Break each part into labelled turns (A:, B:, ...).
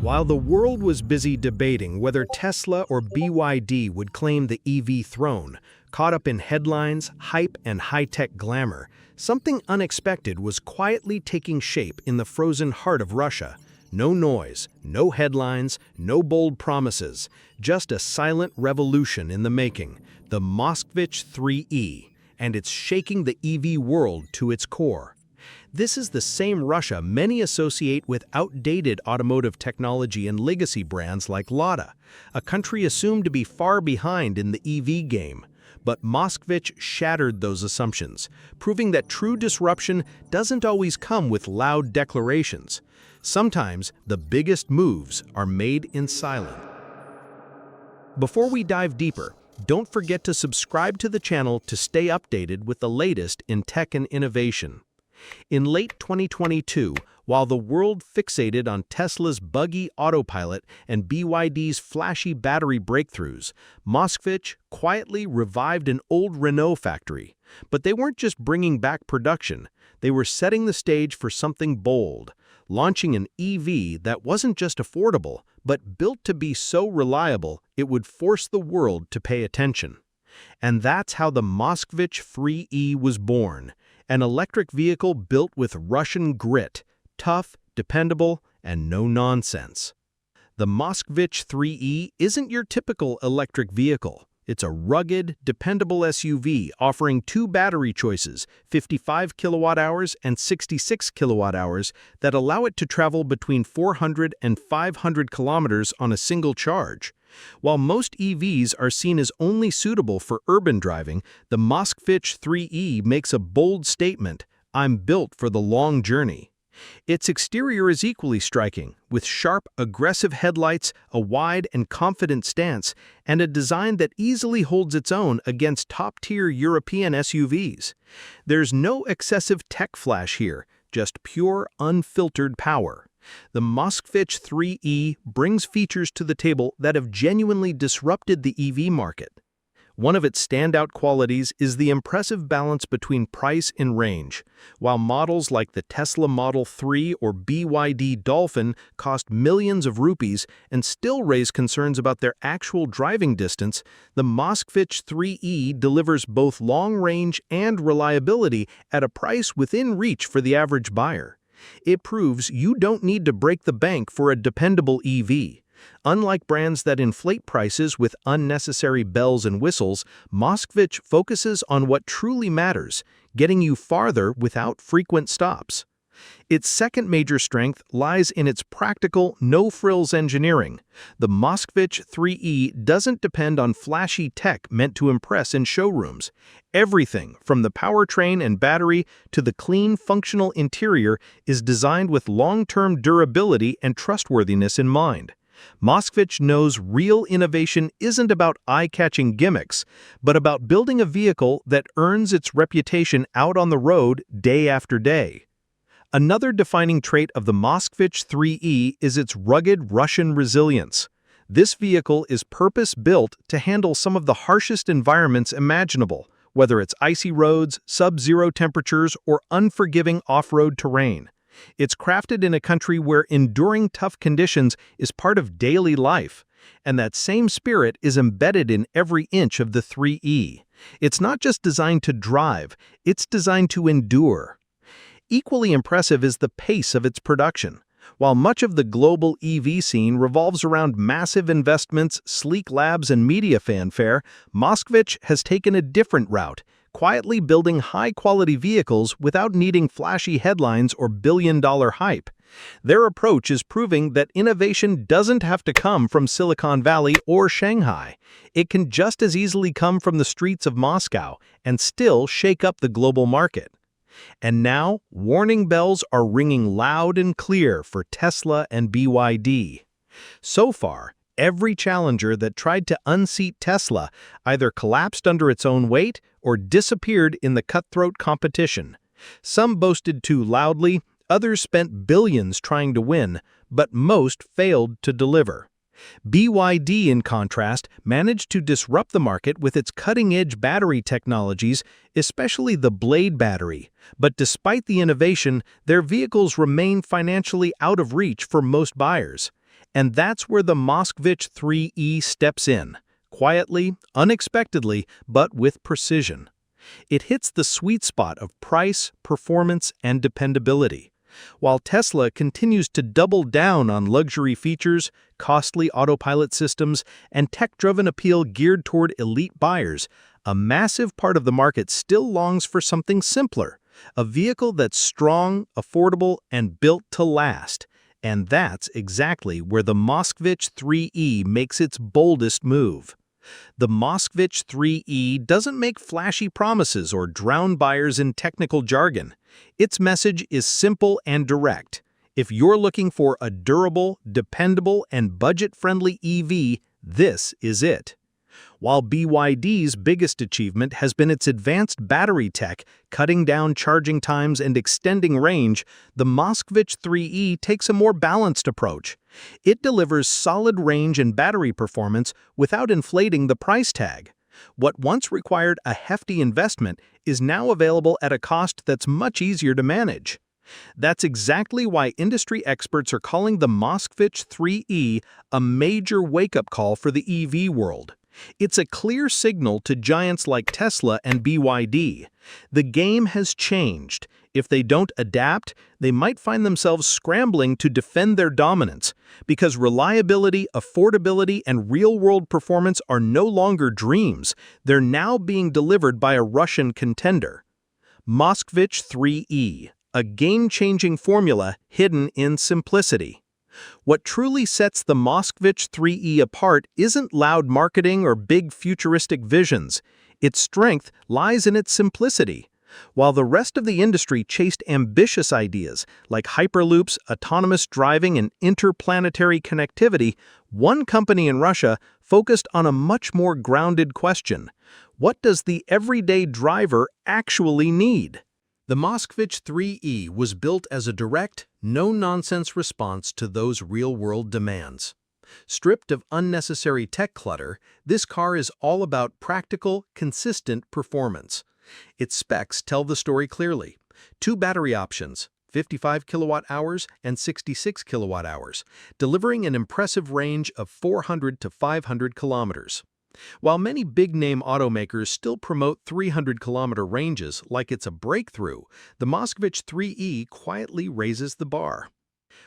A: While the world was busy debating whether Tesla or BYD would claim the EV throne, caught up in headlines, hype, and high-tech glamour, something unexpected was quietly taking shape in the frozen heart of Russia. No noise, no headlines, no bold promises, just a silent revolution in the making, the Mosvich 3E, and it's shaking the EV world to its core. This is the same Russia many associate with outdated automotive technology and legacy brands like Lada, a country assumed to be far behind in the EV game. But Mosvich shattered those assumptions, proving that true disruption doesn't always come with loud declarations. Sometimes the biggest moves are made in silence. Before we dive deeper, don't forget to subscribe to the channel to stay updated with the latest in tech and innovation. In late 2022, while the world fixated on Tesla's buggy autopilot and BYD's flashy battery breakthroughs, Mosvich quietly revived an old Renault factory. But they weren't just bringing back production, they were setting the stage for something bold, launching an EV that wasn't just affordable, but built to be so reliable it would force the world to pay attention. And that's how the Mosvich 3E was born. An electric vehicle built with Russian grit, tough, dependable, and no nonsense. The Mosvich 3E isn't your typical electric vehicle. It's a rugged, dependable SUV offering two battery choices, 55 kilowatt-hours and 66 kilowatt-hours, that allow it to travel between 400 and 500 kilometers on a single charge. While most EVs are seen as only suitable for urban driving, the Mosvich 3E makes a bold statement: "I'm built for the long journey." Its exterior is equally striking, with sharp, aggressive headlights, a wide and confident stance, and a design that easily holds its own against top-tier European SUVs. There's no excessive tech flash here, just pure, unfiltered power. The Mosvich 3E brings features to the table that have genuinely disrupted the EV market. One of its standout qualities is the impressive balance between price and range. While models like the Tesla Model 3 or BYD Dolphin cost millions of rupees and still raise concerns about their actual driving distance, the Mosvich 3E delivers both long range and reliability at a price within reach for the average buyer. It proves you don't need to break the bank for a dependable EV. Unlike brands that inflate prices with unnecessary bells and whistles, Mosvich focuses on what truly matters, getting you farther without frequent stops. Its second major strength lies in its practical, no-frills engineering. The Mosvich 3E doesn't depend on flashy tech meant to impress in showrooms. Everything, from the powertrain and battery to the clean, functional interior, is designed with long-term durability and trustworthiness in mind. Mosvich knows real innovation isn't about eye-catching gimmicks, but about building a vehicle that earns its reputation out on the road day after day. Another defining trait of the Mosvich 3E is its rugged Russian resilience. This vehicle is purpose-built to handle some of the harshest environments imaginable, whether it's icy roads, sub-zero temperatures, or unforgiving off-road terrain. It's crafted in a country where enduring tough conditions is part of daily life, and that same spirit is embedded in every inch of the 3E. It's not just designed to drive, it's designed to endure. Equally impressive is the pace of its production. While much of the global EV scene revolves around massive investments, sleek labs, and media fanfare, Mosvich has taken a different route, quietly building high-quality vehicles without needing flashy headlines or billion-dollar hype. Their approach is proving that innovation doesn't have to come from Silicon Valley or Shanghai. It can just as easily come from the streets of Moscow and still shake up the global market. And now, warning bells are ringing loud and clear for Tesla and BYD. So far, every challenger that tried to unseat Tesla either collapsed under its own weight or disappeared in the cutthroat competition. Some boasted too loudly, others spent billions trying to win, but most failed to deliver. BYD, in contrast, managed to disrupt the market with its cutting-edge battery technologies, especially the Blade battery. But despite the innovation, their vehicles remain financially out of reach for most buyers. And that's where the Mosvich 3E steps in, quietly, unexpectedly, but with precision. It hits the sweet spot of price, performance, and dependability. While Tesla continues to double down on luxury features, costly autopilot systems, and tech-driven appeal geared toward elite buyers, a massive part of the market still longs for something simpler, a vehicle that's strong, affordable, and built to last. And that's exactly where the Mosvich 3E makes its boldest move. The Mosvich 3E doesn't make flashy promises or drown buyers in technical jargon. Its message is simple and direct. If you're looking for a durable, dependable, and budget-friendly EV, this is it. While BYD's biggest achievement has been its advanced battery tech, cutting down charging times and extending range, the Mosvich 3E takes a more balanced approach. It delivers solid range and battery performance without inflating the price tag. What once required a hefty investment is now available at a cost that's much easier to manage. That's exactly why industry experts are calling the Mosvich 3E a major wake-up call for the EV world. It's a clear signal to giants like Tesla and BYD. The game has changed. If they don't adapt, they might find themselves scrambling to defend their dominance, because reliability, affordability, and real-world performance are no longer dreams. They're now being delivered by a Russian contender. Mosvich 3E, a game-changing formula hidden in simplicity. What truly sets the Mosvich 3E apart isn't loud marketing or big futuristic visions. Its strength lies in its simplicity. While the rest of the industry chased ambitious ideas like hyperloops, autonomous driving, and interplanetary connectivity, one company in Russia focused on a much more grounded question: what does the everyday driver actually need? The Mosvich 3E was built as a direct, no-nonsense response to those real-world demands. Stripped of unnecessary tech clutter, this car is all about practical, consistent performance. Its specs tell the story clearly. 2 battery options, 55 kilowatt-hours and 66 kilowatt-hours, delivering an impressive range of 400 to 500 kilometers. While many big-name automakers still promote 300-kilometer ranges like it's a breakthrough, the Mosvich 3E quietly raises the bar.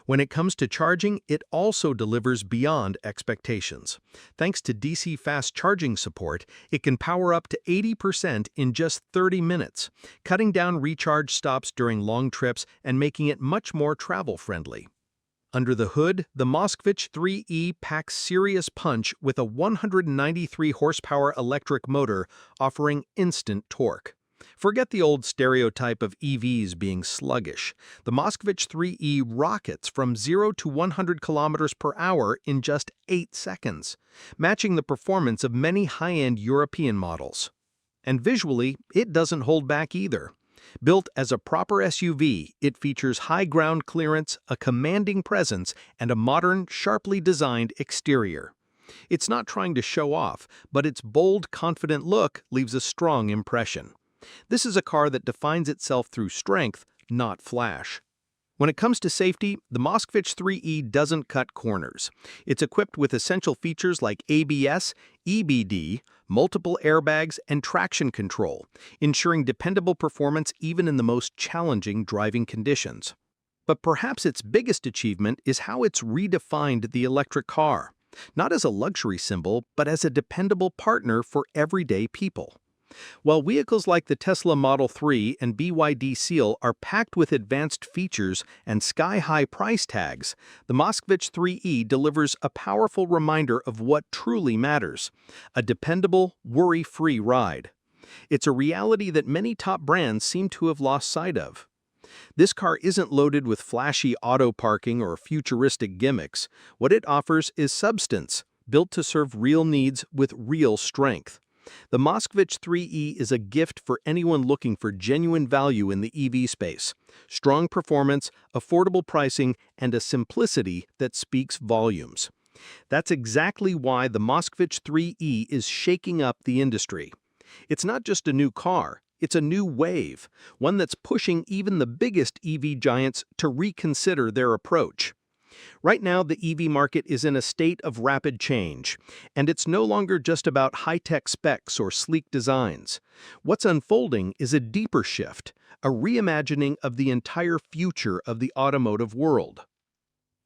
A: When it comes to charging, it also delivers beyond expectations. Thanks to DC fast charging support, it can power up to 80% in just 30 minutes, cutting down recharge stops during long trips and making it much more travel-friendly. Under the hood, the Mosvich 3E packs serious punch with a 193 horsepower electric motor offering instant torque. Forget the old stereotype of EVs being sluggish. The Mosvich 3E rockets from 0 to 100 kilometers per hour in just 8 seconds, matching the performance of many high-end European models. And visually, it doesn't hold back either. Built as a proper SUV, it features high ground clearance, a commanding presence, and a modern, sharply designed exterior. It's not trying to show off, but its bold, confident look leaves a strong impression. This is a car that defines itself through strength, not flash. When it comes to safety, the Mosvich 3E doesn't cut corners. It's equipped with essential features like ABS, EBD, multiple airbags, and traction control, ensuring dependable performance even in the most challenging driving conditions. But perhaps its biggest achievement is how it's redefined the electric car, not as a luxury symbol, but as a dependable partner for everyday people. While vehicles like the Tesla Model 3 and BYD Seal are packed with advanced features and sky-high price tags, the Mosvich 3E delivers a powerful reminder of what truly matters: a dependable, worry-free ride. It's a reality that many top brands seem to have lost sight of. This car isn't loaded with flashy auto parking or futuristic gimmicks. What it offers is substance, built to serve real needs with real strength. The Mosvich 3E is a gift for anyone looking for genuine value in the EV space: strong performance, affordable pricing, and a simplicity that speaks volumes. That's exactly why the Mosvich 3E is shaking up the industry. It's not just a new car, it's a new wave, one that's pushing even the biggest EV giants to reconsider their approach. Right now, the EV market is in a state of rapid change, and it's no longer just about high-tech specs or sleek designs. What's unfolding is a deeper shift, a reimagining of the entire future of the automotive world.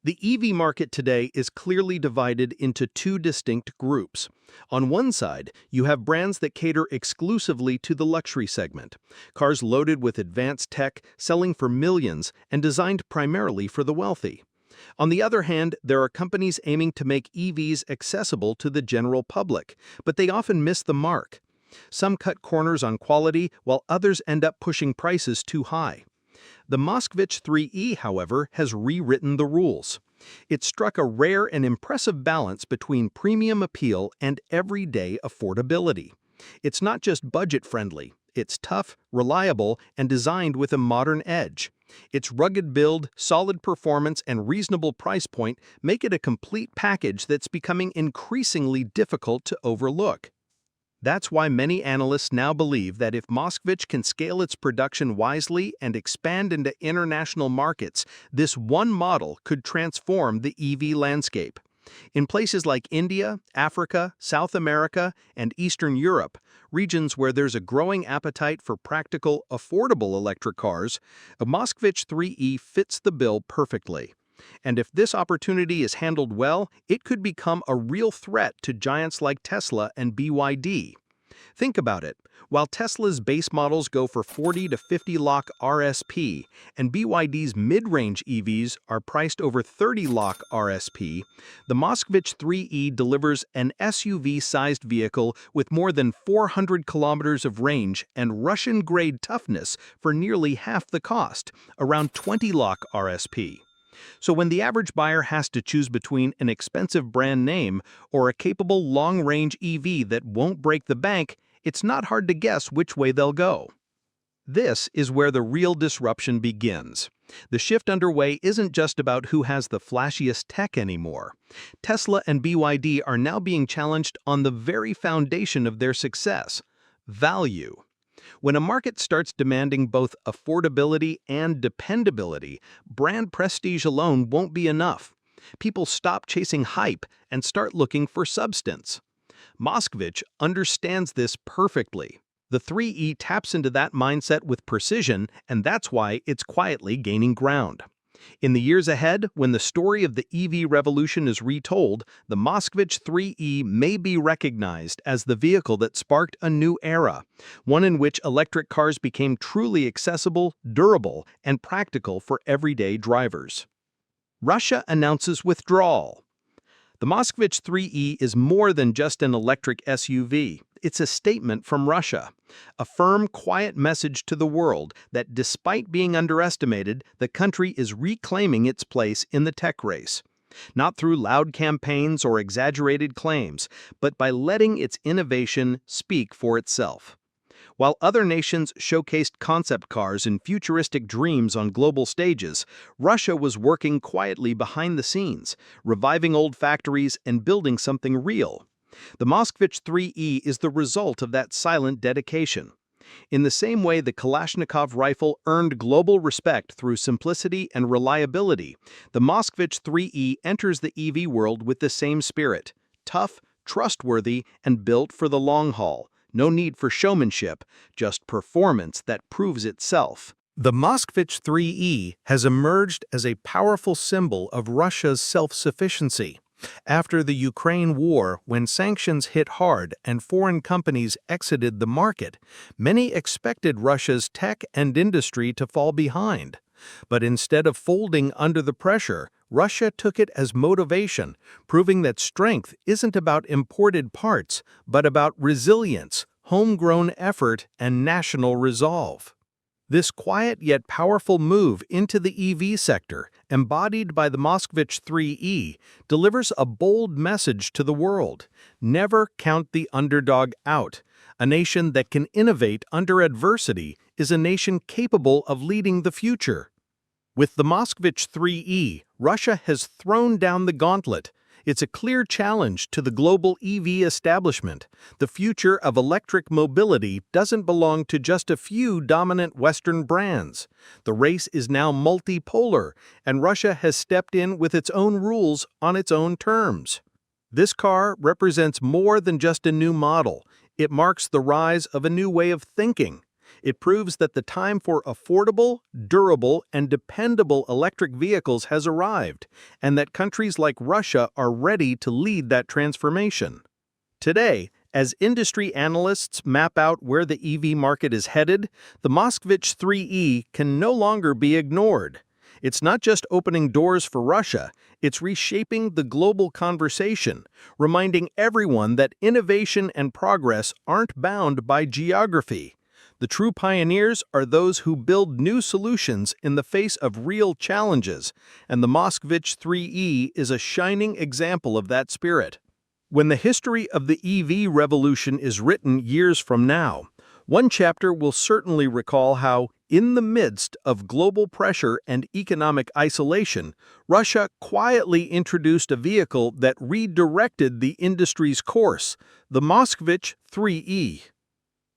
A: The EV market today is clearly divided into two distinct groups. On one side, you have brands that cater exclusively to the luxury segment, cars loaded with advanced tech, selling for millions, and designed primarily for the wealthy. On the other hand, there are companies aiming to make EVs accessible to the general public, but they often miss the mark. Some cut corners on quality, while others end up pushing prices too high. The Mosvich 3E, however, has rewritten the rules. It struck a rare and impressive balance between premium appeal and everyday affordability. It's not just budget-friendly, it's tough, reliable, and designed with a modern edge. Its rugged build, solid performance, and reasonable price point make it a complete package that's becoming increasingly difficult to overlook. That's why many analysts now believe that if Mosvich can scale its production wisely and expand into international markets, this one model could transform the EV landscape. In places like India, Africa, South America, and Eastern Europe, regions where there's a growing appetite for practical, affordable electric cars, a Mosvich 3E fits the bill perfectly. And if this opportunity is handled well, it could become a real threat to giants like Tesla and BYD. Think about it. While Tesla's base models go for 40 to 50 lakh RSP, and BYD's mid-range EVs are priced over 30 lakh RSP, the Mosvich 3E delivers an SUV-sized vehicle with more than 400 kilometers of range and Russian-grade toughness for nearly half the cost, around 20 lakh RSP. So when the average buyer has to choose between an expensive brand name or a capable long-range EV that won't break the bank, it's not hard to guess which way they'll go. This is where the real disruption begins. The shift underway isn't just about who has the flashiest tech anymore. Tesla and BYD are now being challenged on the very foundation of their success: value. When a market starts demanding both affordability and dependability, brand prestige alone won't be enough. People stop chasing hype and start looking for substance. Mosvich understands this perfectly. The 3E taps into that mindset with precision, and that's why it's quietly gaining ground. In the years ahead, when the story of the EV revolution is retold, the Mosvich 3E may be recognized as the vehicle that sparked a new era, one in which electric cars became truly accessible, durable, and practical for everyday drivers. Russia announces withdrawal. The Mosvich 3E is more than just an electric SUV. It's a statement from Russia, a firm, quiet message to the world that despite being underestimated, the country is reclaiming its place in the tech race. Not through loud campaigns or exaggerated claims, but by letting its innovation speak for itself. While other nations showcased concept cars and futuristic dreams on global stages, Russia was working quietly behind the scenes, reviving old factories and building something real. The Mosvich 3E is the result of that silent dedication. In the same way the Kalashnikov rifle earned global respect through simplicity and reliability, the Mosvich 3E enters the EV world with the same spirit: tough, trustworthy, and built for the long haul. No need for showmanship, just performance that proves itself. The Mosvich 3E has emerged as a powerful symbol of Russia's self-sufficiency. After the Ukraine war, when sanctions hit hard and foreign companies exited the market, many expected Russia's tech and industry to fall behind. But instead of folding under the pressure, Russia took it as motivation, proving that strength isn't about imported parts, but about resilience, homegrown effort, and national resolve. This quiet yet powerful move into the EV sector, embodied by the Mosvich 3E, delivers a bold message to the world: never count the underdog out. A nation that can innovate under adversity is a nation capable of leading the future. With the Mosvich 3E, Russia has thrown down the gauntlet. It's a clear challenge to the global EV establishment. The future of electric mobility doesn't belong to just a few dominant Western brands. The race is now multipolar, and Russia has stepped in with its own rules on its own terms. This car represents more than just a new model. It marks the rise of a new way of thinking. It proves that the time for affordable, durable, and dependable electric vehicles has arrived, and that countries like Russia are ready to lead that transformation. Today, as industry analysts map out where the EV market is headed, the Mosvich 3E can no longer be ignored. It's not just opening doors for Russia, it's reshaping the global conversation, reminding everyone that innovation and progress aren't bound by geography. The true pioneers are those who build new solutions in the face of real challenges, and the Mosvich 3E is a shining example of that spirit. When the history of the EV revolution is written years from now, one chapter will certainly recall how, in the midst of global pressure and economic isolation, Russia quietly introduced a vehicle that redirected the industry's course, the Mosvich 3E.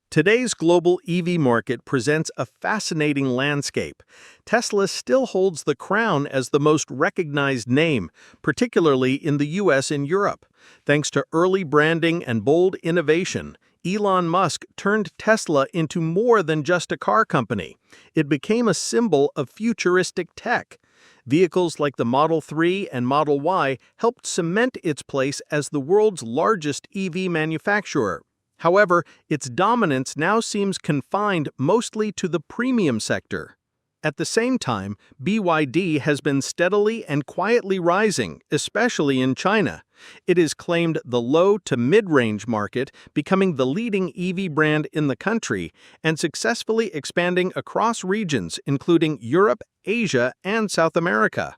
A: Today's global EV market presents a fascinating landscape. Tesla still holds the crown as the most recognized name, particularly in the US and Europe. Thanks to early branding and bold innovation, Elon Musk turned Tesla into more than just a car company. It became a symbol of futuristic tech. Vehicles like the Model 3 and Model Y helped cement its place as the world's largest EV manufacturer. However, its dominance now seems confined mostly to the premium sector. At the same time, BYD has been steadily and quietly rising, especially in China. It has claimed the low to mid-range market, becoming the leading EV brand in the country, and successfully expanding across regions including Europe, Asia, and South America.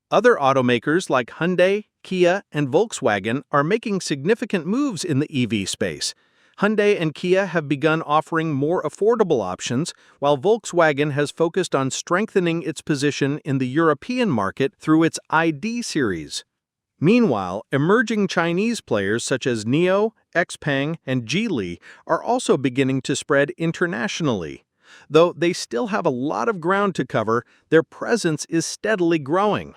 A: Other automakers like Hyundai, Kia, and Volkswagen are making significant moves in the EV space. Hyundai and Kia have begun offering more affordable options, while Volkswagen has focused on strengthening its position in the European market through its ID series. Meanwhile, emerging Chinese players such as NIO, XPeng, and Geely are also beginning to spread internationally. Though they still have a lot of ground to cover, their presence is steadily growing.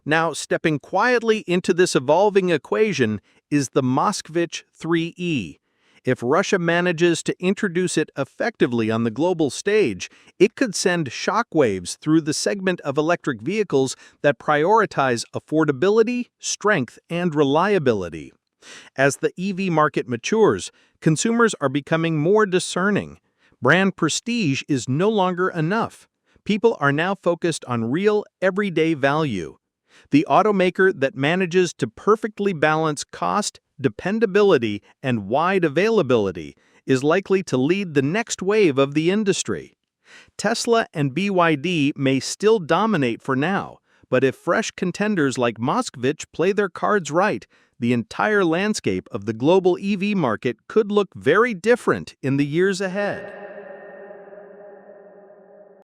A: Now, stepping quietly into this evolving equation is the Mosvich 3E. If Russia manages to introduce it effectively on the global stage, it could send shockwaves through the segment of electric vehicles that prioritize affordability, strength, and reliability. As the EV market matures, consumers are becoming more discerning. Brand prestige is no longer enough. People are now focused on real, everyday value. The automaker that manages to perfectly balance cost, dependability, and wide availability is likely to lead the next wave of the industry. Tesla and BYD may still dominate for now, but if fresh contenders like Mosvich play their cards right, the entire landscape of the global EV market could look very different in the years ahead.